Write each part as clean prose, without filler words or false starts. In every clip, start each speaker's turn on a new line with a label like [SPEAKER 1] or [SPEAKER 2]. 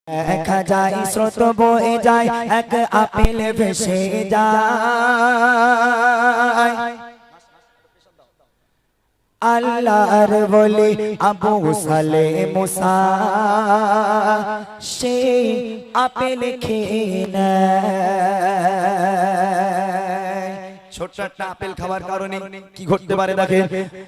[SPEAKER 1] দেখা যায় স্রোত বয়ে যায় এক আপেল ভেসে যায় আল্লাহর বলি আবু সালে মুসা সেই আপেল খেয়ে নেয়। ছোট্ট একটা আপেল খাওয়ার কারণে কি ঘটতে পারে দেখেন।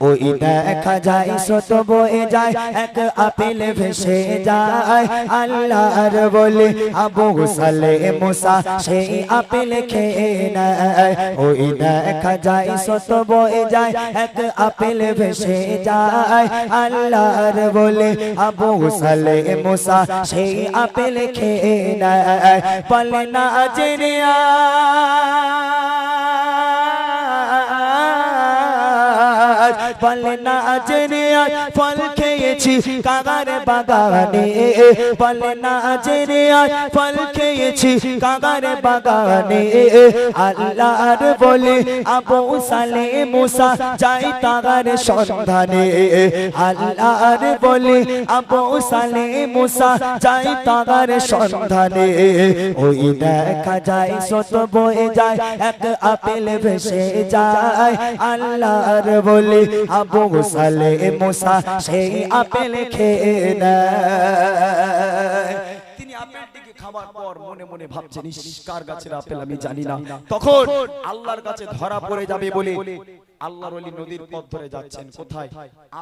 [SPEAKER 1] ওই দেখা যায় স্রোত বয়ে যায় এক আপেল ভেসে যায় আল্লাহর বলি আবু সালে মুসা সেই আপেল খেয়ে নেয়। ওই দেখা যায় স্রোত বয়ে যায় এক আপেল ভেসে যায় আল্লাহর বলি আবু সালে মুসা সেই আপেল খেয়ে নেয়। বলে না জেনে বলে না জেনে ফল খেয়েছি কাগার বাগানে, বলে না জেনে ফল খেয়েছি কাগার বাগানে। আল্লাহর বলে আবু সালে মুসা যাই তাগার সন্ধানে, আল্লাহর বলে আবু সালে মুসা যাই তাগার সন্ধানে। ওই দেখা যায় স্রোত বয়ে যায় এক আপেল ভেসে যায় আল্লাহর বলে আবু সালে মুসা সেই আপেল খেয়ে নেয়। তিনি আপেলটিকে খাবার পর মনে মনে ভাবছেন কার গাছের আপেল আমি জানি না। তখন আল্লাহর কাছে ধরা পড়ে যাবে বলে আল্লাহর ওলি নদীর পথ ধরে যাচ্ছেন। কোথায়?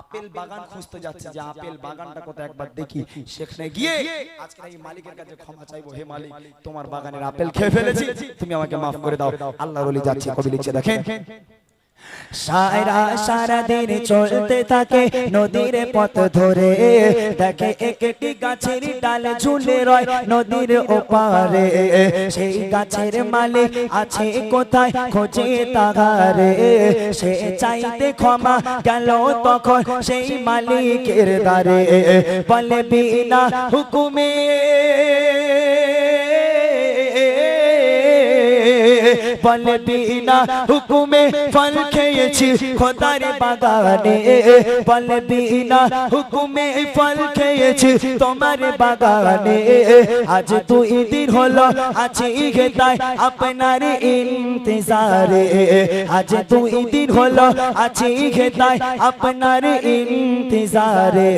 [SPEAKER 1] আপেল বাগান খুঁজতে যাচ্ছে, যে আপেল বাগানটা কোথায় একবার দেখি। সেখানে গিয়ে আজকে এই মালিকের কাছে ক্ষমা চাইবো, হে মালিক তোমার বাগানের আপেল খেয়ে ফেলেছি, তুমি আমাকে মাফ করে দাও। আল্লাহর ওলি যাচ্ছে, কবি লিখছে দেখেন। সারা দিন চলতে থাকে নদীর পথ ধরে, দেখে একটি গাছের ডাল ঝুলে রয় নদীর ওপারে। সেই গাছের মালিক আছে কোথায় খোঁজে তাহারে, সে চাইতে ক্ষমা গেল তখন সেই মালিকের দ্বারে। বলে বিনা হুকুমে বলে বিনা হুকুমে ফল খেয়েছি খোদার বাগানে, বলে বিনা হুকুমে ফল খেয়েছি তোমার বাগানে। আজ 2 দিন হলো আছি তাই আপনার ইন্তজারে, আজ 2 দিন হলো আছি তাই আপনার ইন্তজারে।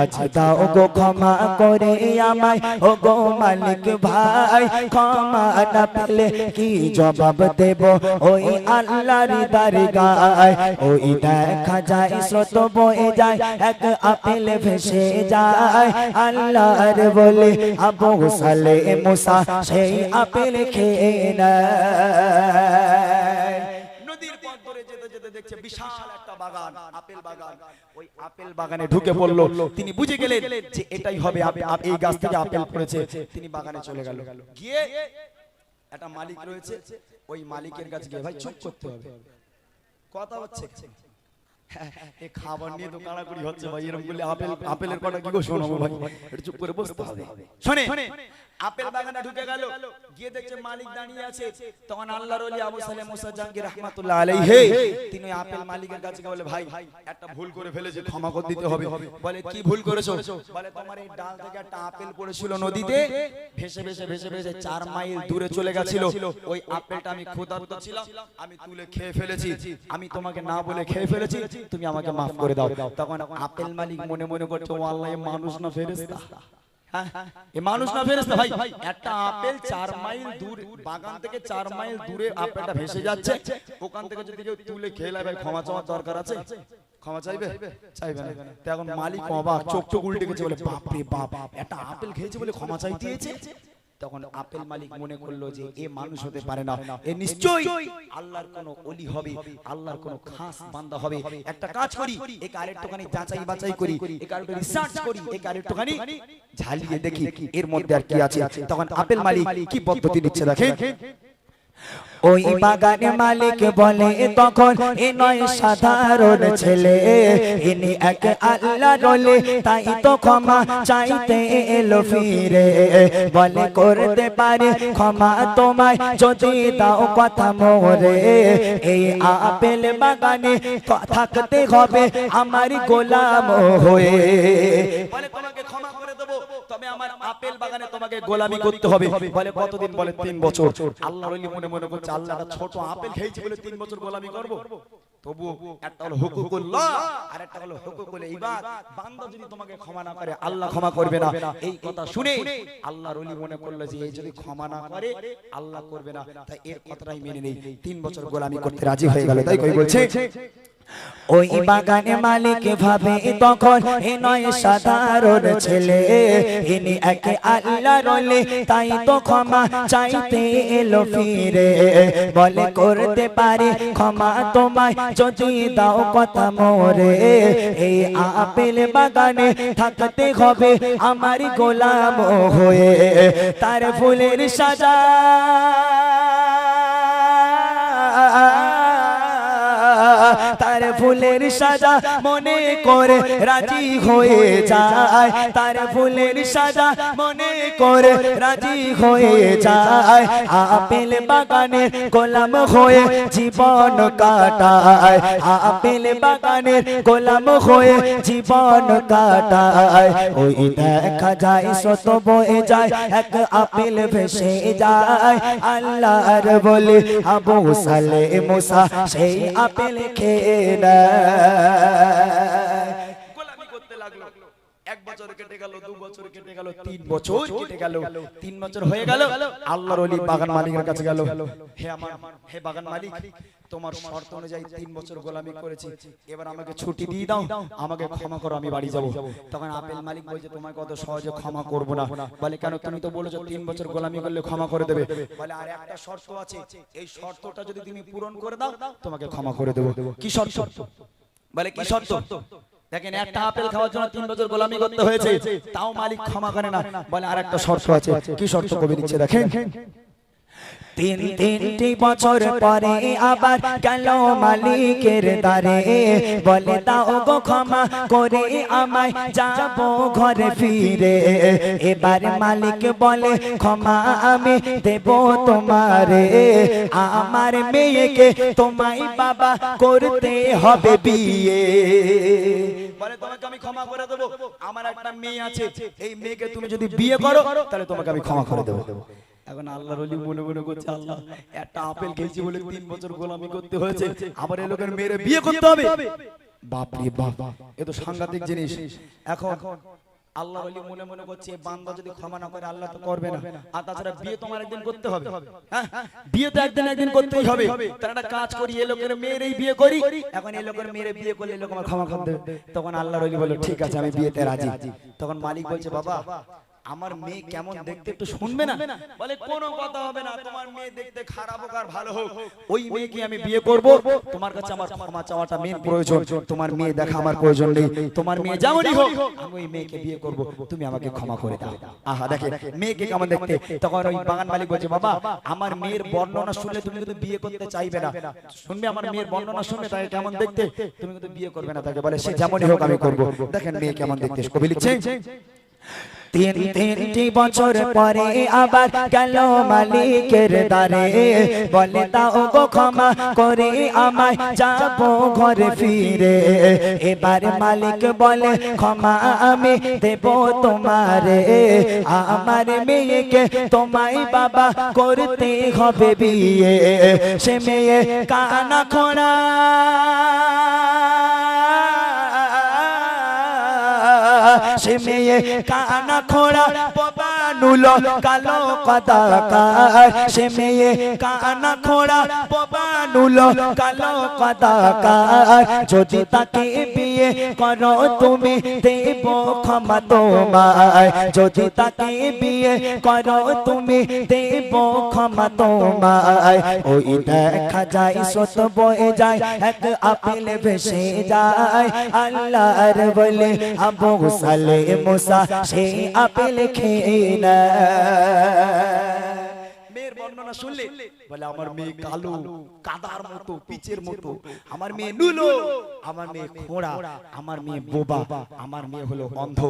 [SPEAKER 1] আজ দাও গো ক্ষমা করে আমায় ও গো মালিক ভাই, ক্ষমা না পেলে কি জবাব দেব ওই আল্লাহর দরগায়। ওই দেখা যায় স্রোত বয়ে যায় এক আপেল ভেসে যায় আল্লাহর বলে আবু সালে মুসা সেই আপেল খেয়ে নেয়। নদীর পথ ধরে যেতে যেতে দেখছে বিশাল একটা বাগান, আপেল বাগান। ওই আপেল বাগানে ঢুকে পড়লো। তিনি বুঝে গেলেন যে এটাই হবে, এই গাছ থেকে আপেল পড়েছে। তিনি বাগানে চলে গেল, গিয়ে একটা মালিক রয়েছে, ওই মালিকের কাছে গিয়ে ভাই চুপ করতে হবে, কথা হচ্ছে এই খাবার নিয়ে তো কাড়াকাড়ি হচ্ছে ভাই, এরকম বলে আপেলের কথা কি গো শোনাবো ভাই, একটু চুপ করে বসতে হবে। শুনে আপেল বাগানে ঢুকে গেল, গিয়ে দেখছে মালিক দাঁড়িয়ে আছে। তখন আল্লাহর ওলি আবু সালে মুসা জাহাঙ্গীর রাহমাতুল্লাহ আলাইহি তিনি আপেল মালিকের কাছে বলে ভাই একটা ভুল করে ফেলেছি, ক্ষমা করে দিতে হবে। বলে কি ভুল করেছো? বলে তোমার এই ডাল থেকে একটা আপেল পড়েছিল নদীতে, ভেসে ভেসে ভেসে ভেসে 4 মাইল দূরে চলে গেছিল। ওই আপেলটা আমি ক্ষুধার্ত ছিলাম, আমি তুলে খেয়ে ফেলেছি, আমি তোমাকে না বলে খেয়ে ফেলেছি, তুমি আমাকে মাফ করে দাও। তখন আপেল মালিক মনে মনে করছে ও আল্লাহ, মানুষ না ফেরেশতা, এই মানুষ না ফেরেশতা ভাই। একটা আপেল 4 মাইল দূর বাগান থেকে 4 মাইল দূরে আপেলটা ভেসে যাচ্ছে, ওখান থেকে যদি কেউ তুলে খেয়ে নেয় ভাই ক্ষমা চাওয়ার দরকার আছে? ক্ষমা চাইবে? চাইবে না। তখন মালিক অবাক, চোখ উল্টে গেছে, বলে বাপ রে বাপ, একটা আপেল খেয়েছে বলে ক্ষমা চাইতে দিয়েছে। তখন আপেল মালিক মনে করলো যে এ মানুষ হতে পারে না, এ নিশ্চয়ই আল্লাহর কোন ওলি হবে, আল্লাহর কোন খাস বান্দা হবে। একটা কাজ করি, একে আরেকটুখানি যাচাই বাছাই করি, একে আরেকটু রিসার্চ করি, একে আরেকটুখানি ঝালিয়ে দেখি এর মধ্যে আর কি আছে। তখন আপেল মালিক কি পদ্ধতি নিচ্ছে দেখেন।
[SPEAKER 2] ওই বাগানে মালিক বলে তখন এ নয় সাধারণ ছেলে, ইনি এক আল্লাহ রলে, তাই তো ক্ষমা চাইতে এলো ফিরে। বলে করতে পারে ক্ষমা তোমায় যদি দাও কথা মোরে, এই আপেল বাগানে থাকতে হবে আমার গোলাম হয়ে।
[SPEAKER 1] বলে তোমাকে ক্ষমা করে দেবো, তবে আমার আপেল বাগানে তোমাকে গোলামি করতে হবে। বলে কতদিন? বলে 3 বছর। আল্লাহ রইলি মনে মনে করছে আল্লাহটা ছোট আপেল খেয়েছি বলে 3 বছর গোলামি করব। তবু একটা হলো হুকুকুল্লাহ আর একটা হলো হুকুকুল ইবাদ। বান্দা যদি তোমাকে ক্ষমা না করে আল্লাহ ক্ষমা করবে না। এই কথা শুনে আল্লাহ রইলি মনে করলো যে এই যদি ক্ষমা না করে আল্লাহ করবে না, তাই এর কথাটাই মেনে নেই। 3 বছর গোলামি করতে রাজি হয়ে গেল। তাই কই বলছে
[SPEAKER 2] ওই বাগানে মালিক ভাবে তখন এ নয় সাধারণ ছেলে, ইনি এক আল্লাহ রলে, তাই তো ক্ষমা চাইতে এলো ফিরে। বলে করতে পারি ক্ষমা তোমায় যদি দাও কথা মোরে, এই আপেল বাগানে থাকতে হবে আমার গোলাম হয়ে। তার ফুলের সাজা তার ফুলের সাজা মনে করে রাজি হয়ে যায়, তার ফুলের সাজা মনে করে রাজি হয়ে যায়। আপেল বাগানের গোলাম হয়ে জীবন কাটায়, আপেল বাগানের গোলাম হয়ে জীবন কাটায়। ওই দেখা যায় শত বয়ে যায় এক আপেল ভেসে যায়, আল্লাহর বলে আবু সালে মুসা সেই আপেল খেয়ে
[SPEAKER 1] গোলামি করতে লাগলো। 1 বছর কেটে গেল, 2 বছর কেটে গেল, 3 বছর কেটে গেল। 3 বছর হয়ে গেল। আল্লাহর ওলি বাগান মালিকের কাছে গেল, হে বাগান মালিক, তোমার শর্ত অনুযায়ী 3 বছর গোলামি করেছি, এবার আমাকে ছুটি দিয়ে দাও, আমাকে ক্ষমা করো, আমি বাড়ি যাব। তখন আপেল মালিক বলছে তোমাকে কত সহজে ক্ষমা করব না। বলে কেন? তুমি তো বলেছো 3 বছর গোলামি করলে ক্ষমা করে দেবে। বলে আর একটা শর্ত আছে, এই শর্তটা যদি তুমি পূরণ করে দাও তোমাকে ক্ষমা করে দেব। কি শর্ত? বলে কি শর্ত? দেখেন, একটা আপেল খাওয়ার জন্য 3 বছর গোলামি করতে হয়েছে, তাও মালিক ক্ষমা করে না। বলে আর একটা শর্ত আছে। কি শর্ত? কবি দিচ্ছে দেখেন।
[SPEAKER 2] 3 বছর পরে আবার গেল মালিকের দ্বারে, বলে দাও গো ক্ষমা করে আমায় যাব ঘরে ফিরে। এবার মালিক বলে ক্ষমা আমি দেব তোমারে, আমার মেয়েকে তোমায় বাবা করতে হবে বিয়ে।
[SPEAKER 1] বলে তোমাকে আমি ক্ষমা করে দেবো, আমার একটা মেয়ে আছে, এই মেয়েকে তুমি যদি বিয়ে করো তাহলে তোমাকে আমি ক্ষমা করে দেবো। এখন আল্লাহর ওলি মনে মনে করছে আল্লাহ, একটা আপেল খেয়েছি বলে 3 বছর গোলামি করতে হয়েছে, আবার এই লোকের মেয়ের বিয়ে করতে হবে। বাপ রে বাপ, এ তো সাংঘাতিক জিনিস। এখন আল্লাহর ওলি মনে মনে করছে বান্দা যদি ক্ষমা না করে আল্লাহ তো করবে না, আর তাছাড়া বিয়ে তোমার একদিন করতে হবে। হ্যাঁ, বিয়ে তো একদিন করতেই হবে। তার একটা কাজ করি, এই লোকের মেয়ের এই বিয়ে করি, এখন এই লোকের মেয়ের বিয়ে করলে এই লোক আমার ক্ষমা করে দেবে। তখন আল্লাহর ওলি বলে ঠিক আছে, আমি বিয়েতে রাজি। তখন মালিক বলছে বাবা, আমার মেয়ে কেমন দেখতে একটু শুনবে না? বলে কোনো কথা হবে না, তোমার মেয়ে দেখতে খারাপ হোক আর ভালো হোক, ওই মেয়েকে আমি বিয়ে করব। তোমার কাছে আমার ক্ষমা চাওয়াটা মেন প্রয়োজন, তোমার মেয়ে দেখা আমার প্রয়োজন নেই। তোমার মেয়ে যেমনই হোক আমি ওই মেয়েকে বিয়ে করব, তুমি আমাকে ক্ষমা করে দাও। আহা, দেখে মেয়েকে কেমন দেখতে। তখন ওই বাগান মালিক বলছে বাবা, আমার মেয়ের বর্ণনা শুনলে তুমি কিন্তু বিয়ে করতে চাইবে না। শুনবে আমার মেয়ের বর্ণনা শুনবে তাকে কেমন দেখতে, তুমি কিন্তু বিয়ে করবে না তাকে। বলে সে যেমনই হোক আমি করব। দেখেন মেয়ে কেমন দেখতে। কবি লিখছে
[SPEAKER 2] 3 বছর পরে আবার গেল মালিকের দ্বারে, বলে দাও গো ক্ষমা করে আমায় যাব ঘরে ফিরে। এবার মালিক বলে ক্ষমা আমি দেব তোমারে, আমার মেয়েকে তোমায় বাবা করতে হবে বিয়ে। সে মেয়ে কানা খোড়া, সে মেয়ে কানা খোড়া পবানুলো কালো কাদাকার, সে মেয়ে কানা খোড়া পবানুলো কালো কাদাকার। যদি তাকে বিয়ে করো তুমি দেব ক্ষমা তোমায়, যদি তাকে বিয়ে করো তুমি দেব ক্ষমা তোমায়। ওই দেখা যায় স্রোত বয়ে যায়, এক আপেল ভেসে যায়, আল্লাহর বলে আবু সালে মুসা সেই আপেল খেয়ে না।
[SPEAKER 1] মেয়ের বর্ণনা বর্ণনা শুনলে বলে আমার মেয়ে কালো কাদার মতো পিচের মতো, আমার মেয়ে নুলো, আমার মেয়ে খোঁড়া, আমার মেয়ে বোবা, আমার মেয়ে হলো অন্ধ।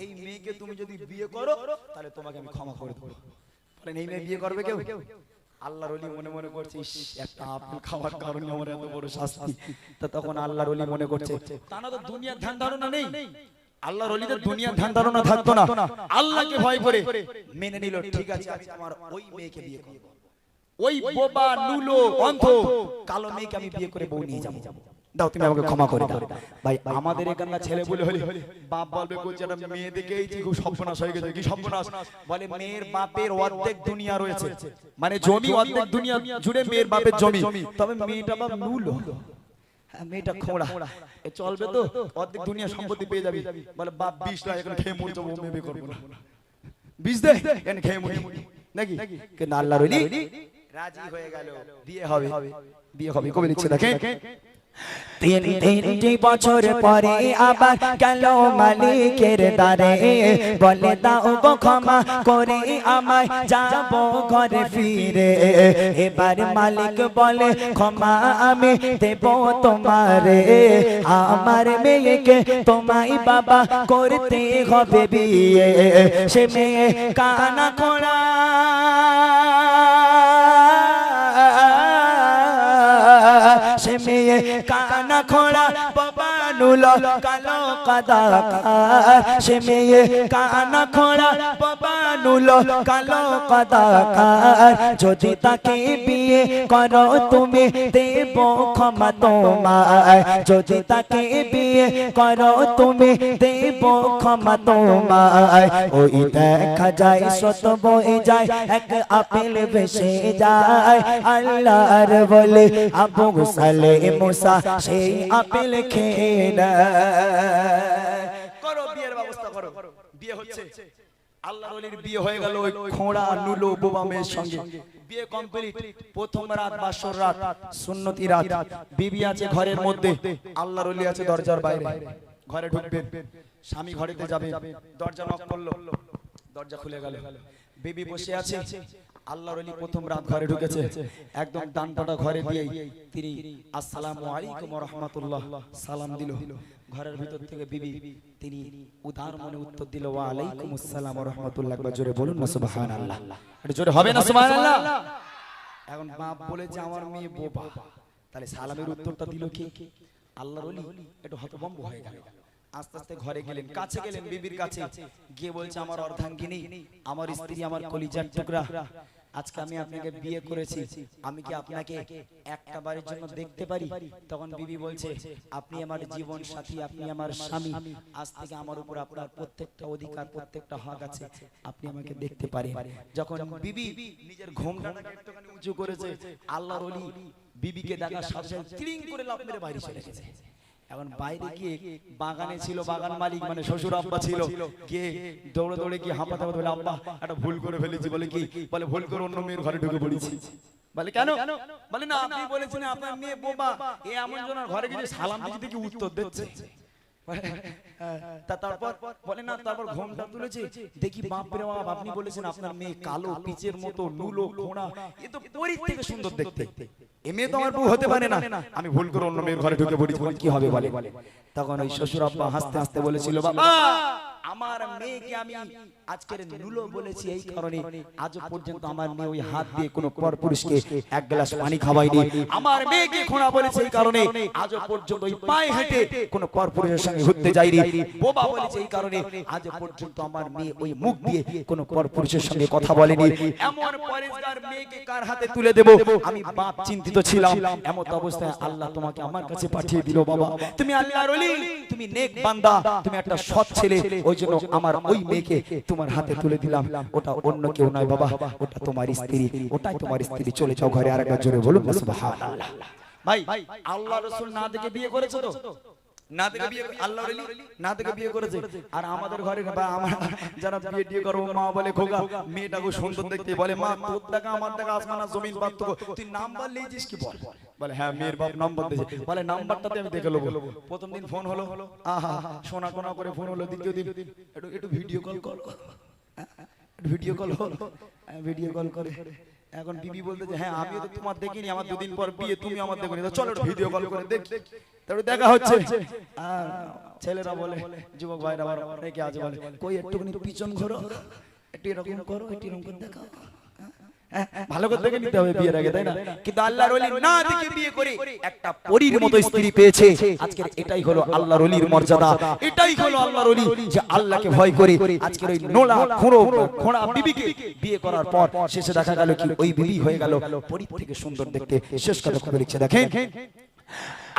[SPEAKER 1] এই মেয়েকে তুমি যদি বিয়ে করো তাহলে তোমাকে আমি ক্ষমা করে দেবো। বলেন এই মেয়ে বিয়ে করবে কেউ? আল্লাহর ওলি মনে মনে করছে একটা আপেল খাওয়ার কারণে আমার এত বড় শাস্তি। তা তখন আল্লাহর ওলি মনে করছে তা না তো দুনিয়ার ধ্যান ধারণা নেই, আল্লাহর ওলিদের দুনিয়ার ধ্যান ধারণা থাকতো না, আল্লাহকে ভয় করে মেনে নিল, ঠিক আছে আমি আমার ওই মেয়েকে বিয়ে করব, ওই বোবা নুলো অন্ধ কালো মেয়েকে আমি বিয়ে করে বউ নিয়ে যাবো, দাও তুমি আমাকে ক্ষমা করে দাও। ভাই আমাদের এখানকার ছেলে বলে হলে বাপ বলবে কোচ একটা মেয়ে দেখেইছি খুব সর্বনাশ হয়ে গেছে, কি সর্বনাশ? বলে মেয়ের বাপের অর্ধেক দুনিয়া রয়েছে, মানে জমি অর্ধেক দুনিয়া জুড়ে মেয়ের বাপের জমি, তবে মেয়েটা বাপ নুলো, মেয়েটা খোঁড়া, এ চলবে তো? অর্ধেক দুনিয়া সম্পত্তি পেয়ে যাবি। বলে বাপ 20 লাখ এখন খেয়ে মরে যাবো, মেয়ে করবো না, 20 দে এখন খেয়ে মরি নাকি? কিন্তু আল্লাহর ওলি রাজি হয়ে গেল, বিয়ে হবে, বিয়ে হবে। কবি লিখছে দেখেন,
[SPEAKER 2] 3 বছর পরে আবার গেল মালিকের দ্বারে, বলে দাও গো ক্ষমা করে আমায় যাব ঘরে ফিরে। এবার মালিক বলে ক্ষমা আমি দেব তোমারে, আমার মেয়েকে তোমায় বাবা করতে হবে বিয়ে। সে মেয়ে কানা খোড়া, সে মেয়ে কানা খোড়া বাবা নুলো কালো কাদাকার, সে মেয়ে কানা খোড়া বাবা নুলো কালো কাদাকার। যদি তাকে বিয়ে করো তুমি দেব ক্ষমা তোমায়, যদি তাকে বিয়ে করো তুমি দেব ক্ষমা তোমায়। ওই দেখা যায় স্রোত বয়ে যায়, এক আপেল ভেসে যায়, আল্লাহর বলে আবু সালে মুসা সেই আপেল খেয়ে নেয়।
[SPEAKER 1] করো বিয়ের ব্যবস্থা করো, বিয়ে হচ্ছে। আল্লাহর ওলির বিয়ে হয়ে গেল ওই খোঁড়া নুলো বোবা মেয়ের সঙ্গে, বিয়ে কমপ্লিট। প্রথম রাত বাসর রাত, সুন্নতি রাত, বিবি আছে ঘরের মধ্যে, আল্লাহর ওলি আছে দরজার বাইরে। ঘরে ঢুকবে, স্বামী ঘরেতে যাবে, দরজা নক করলো, দরজা খুলে গেল, বিবি বসে আছে। আল্লাহর ওলি প্রথম রাত ঘরে ঢুকেছে, একদম ডানপাটা ঘরে দিয়ে তিনি আসসালামু আলাইকুম ওয়া রাহমাতুল্লাহ সালাম দিল। ঘরের ভিতর থেকে বিবি তিনি উদার মনে উত্তর দিল ওয়া আলাইকুম আসসালাম ওয়া রাহমাতুল্লাহ। একবার জোরে বলুন না সুবহানাল্লাহ, এটা জোরে হবে না সুবহানাল্লাহ? এখন বাপ বলেছে আমার মেয়ে বোবা, তাহলে সালামের উত্তরটা দিল কি? আল্লাহর ওলি একটু হতভম্ব হয়ে গেল। আস্তে আস্তে ঘরে গেলেন, কাছে গেলেন বিবির কাছে, গিয়ে বলছে আমার অর্ধাঙ্গিনী, আমার স্ত্রী, আমার কলিজার টুকরা, আজকে আমি আপনাকে বিয়ে করেছি, আমি কি আপনাকে একটা বারের জন্য দেখতে পারি? তখন বিবি বলছে আপনি আমার জীবন সাথী, আপনি আমার স্বামী, আজ থেকে আমার উপর আপনার প্রত্যেকটা অধিকার, প্রত্যেকটা হক আছে, আপনি আমাকে দেখতে পারেন। যখন বিবি নিজের ঘোমটাটাকে একটুখানি উঁচু করেছে, আল্লাহর ওলি বিবিকে দেখার সাথে সাথে তিরিং করে লাফ মেরে বাইরে চলে গেছে। এখন বাইরে গিয়ে বাগানে ছিল বাগান মালিক, মানে শ্বশুর আব্বা ছিল, গিয়ে দৌড়ে দৌড়ে গিয়ে হাঁপাতে হাঁপাতে বলে আব্বা একটা ভুল করে ফেলেছি। বলে কি? বলে ভুল করে অন্য মেয়ের ঘরে ঢুকে পড়েছি। বলে কেন? বলে না আপনি বলেছেন আপনার মেয়ে বোবা, এ এমন জনের ঘরে গিয়ে সালাম দিতে দেখি উত্তর দিচ্ছে। তারপর বলে না, তারপর ঘোমটা তুলেছে, দেখি বাপরে বাপ আপনি বলেছেন আপনার মেয়ে কালো পিচের মতো নুলো খোঁড়া, এ তো পরীর থেকে সুন্দর দেখতে, এ মেয়ে তো আমার বউ হতে পারে না, আমি ভুল করে অন্য মেয়ের ঘরে ঢুকে পড়েছি, কি হবে বলে? তখন ওই শ্বশুর আব্বা হাসতে হাসতে বলেছিল বাবা আমার মেয়েকে আমি আজকের নুলো বলেছি এই কারণে আজ পর্যন্ত আমার মেয়ে ওই হাত দিয়ে কোনো পরপুরুষকে এক গ্লাস পানি খাওয়ায়নি। আমার মেয়েকে খোঁড়া বলেছে এই কারণে আজ পর্যন্ত ওই পায়ে হেঁটে কোনো পরপুরুষের সঙ্গে ঘুরতে যায়নি। বোবা বলেছে এই কারণে আজ পর্যন্ত আমার মেয়ে ওই মুখ দিয়ে কোনো পরপুরুষের সঙ্গে কথা বলেনি। এমন পরেশগার মেয়েকে কার হাতে তুলে দেব? আমি বাপ চিন্তিত ছিলাম, এমন অবস্থায় আল্লাহ তোমাকে আমার কাছে পাঠিয়ে দিল। বাবা তুমি আল্লাহর ওলি, তুমি নেক বান্দা, তুমি একটা সৎ ছেলে, ওই জন্য আমার ওই মেয়েকে তোমার হাতে তুলে দিলাম। ওটা অন্য কেউ নয় বাবা, ওটা তোমার স্ত্রী, ওটাই তোমার স্ত্রী। চলে যাও ঘরে। আরেকবার জোরে বলুন না সুবহানাল্লাহ। ভাই আল্লাহ রাসূল না দেখে বিয়ে করেছে তো, না দেখে বিয়ে, আল্লাহর ওলি না দেখে বিয়ে করেছে। আর আমাদের ঘরে বা আমার যারা বিয়ে করবো মা বলে খোকা মেয়েটাকে সুন্দর দেখতে, বলে মা তোর দেখা আমার দেখা আসমান আর জমিন পার্থক্য, তুই নাম্বার লিয়েছিস কি? বল বলে হ্যাঁ মেয়ের বাপ নাম্বার দিয়েছে। বলে নাম্বারটাতে আমি দেখে নেবো। প্রথম দিন ফোন হলো, আহা সোনা কোনা করে ফোন হলো। দ্বিতীয় দিন একটু ভিডিও কল কর, ভিডিও কল হলো, ভিডিও কল করে এখন বিবি বলতে যে হ্যাঁ আমিও তো তোমার দেখিনি, আমার দুদিন পর বিয়ে, তুমি আমার দেখনি, তো চলো ভিডিও কল করে দেখি। তারপরে দেখা হচ্ছে, আর ছেলেরা বলে, যুবক ভাইরা আবার রেখে আছে বলে, কই একটুখানি পিছন ঘোরো, একটু এরকম করো, একটু এরকম করে দেখাও। ভালো করে দেখে নিতে হবে বিয়ের আগে, তাই না? কিন্তু আল্লাহর ওলি না দেখে বিয়ে করে একটা পরীর মতো স্ত্রী পেয়েছে। আজকের এটাই হলো আল্লাহর ওলির মর্যাদা, এটাই হলো আল্লাহর ওলি যে আল্লাহকে ভয় করে। আজকের ওই নোলা খোঁড়া বিবিকে বিয়ে করার পর শেষে দেখা গেল কি ওই বিবি হয়ে গেল পরীর থেকে সুন্দর দেখতে। শেষ কথা করে লিখছে দেখেন,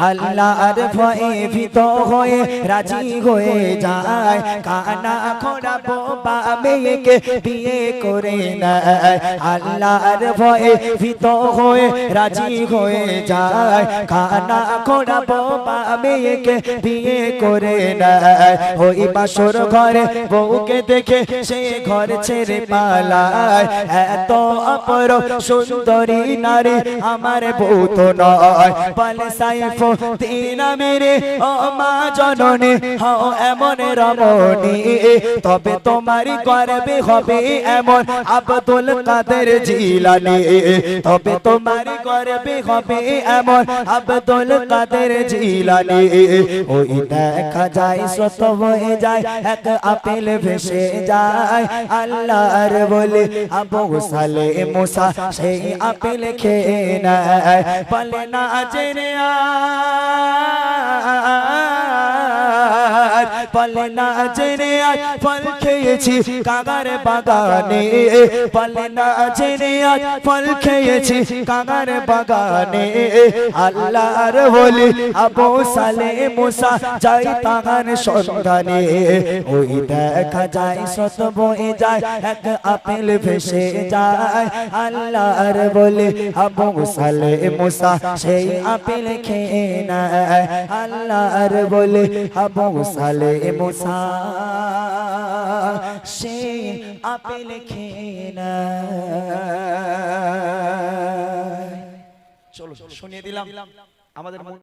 [SPEAKER 2] আল্লাহর ভয়ে ভীত হয়ে রাজি হয়ে যায়, কানা খোড়া বোবা মেয়েকে বিয়ে করে নেয়। আল্লাহর ভয়ে ভীত হয়ে রাজি হয়ে যায়, কানা খোড়া বোবা মেয়েকে বিয়ে করে নেয়। ওই বাসর ঘরে বউকে দেখে সে ঘর ছেড়ে পালায়। এত অপরূপ সুন্দরী নারী আমার বউ তো নয়। বলে সাইফ দিনা মেরে ও মা জননী, হও এমন রমণী, তবে তোমারই গর্বে হবে এমন আব্দুল কাদের জিলানী। তবে তোমারই গর্বে হবে এমন আব্দুল কাদের জিলানী। ওই দেখা যায় স্রোত বয়ে যায়, এক আপেল ভেসে যায়। আল্লাহর বলে আবু সালে মুসা সেই আপেল খেয়ে নেয়। বলে না জেনে বলে না জেনে আজ ফল খেয়েছি কাগার বাগানে। বলে না জেনে আজ ফল খেয়েছি কাগার বাগানে। আল্লাহর বলে আবু সালে মুসা যাই তাহার সন্ধানে। ওই দেখা যায় স্রোত বয়ে যায়, এক আপেল ভেসে যায়। আল্লাহর বলে আবু সালে মুসা সেই আপেল খেয়ে নেয়। আল্লাহর বলে আবু সালে মুসা সেই আপেল খেয়ে নেয়।
[SPEAKER 1] চলো শুনিয়ে দিলাম আমাদের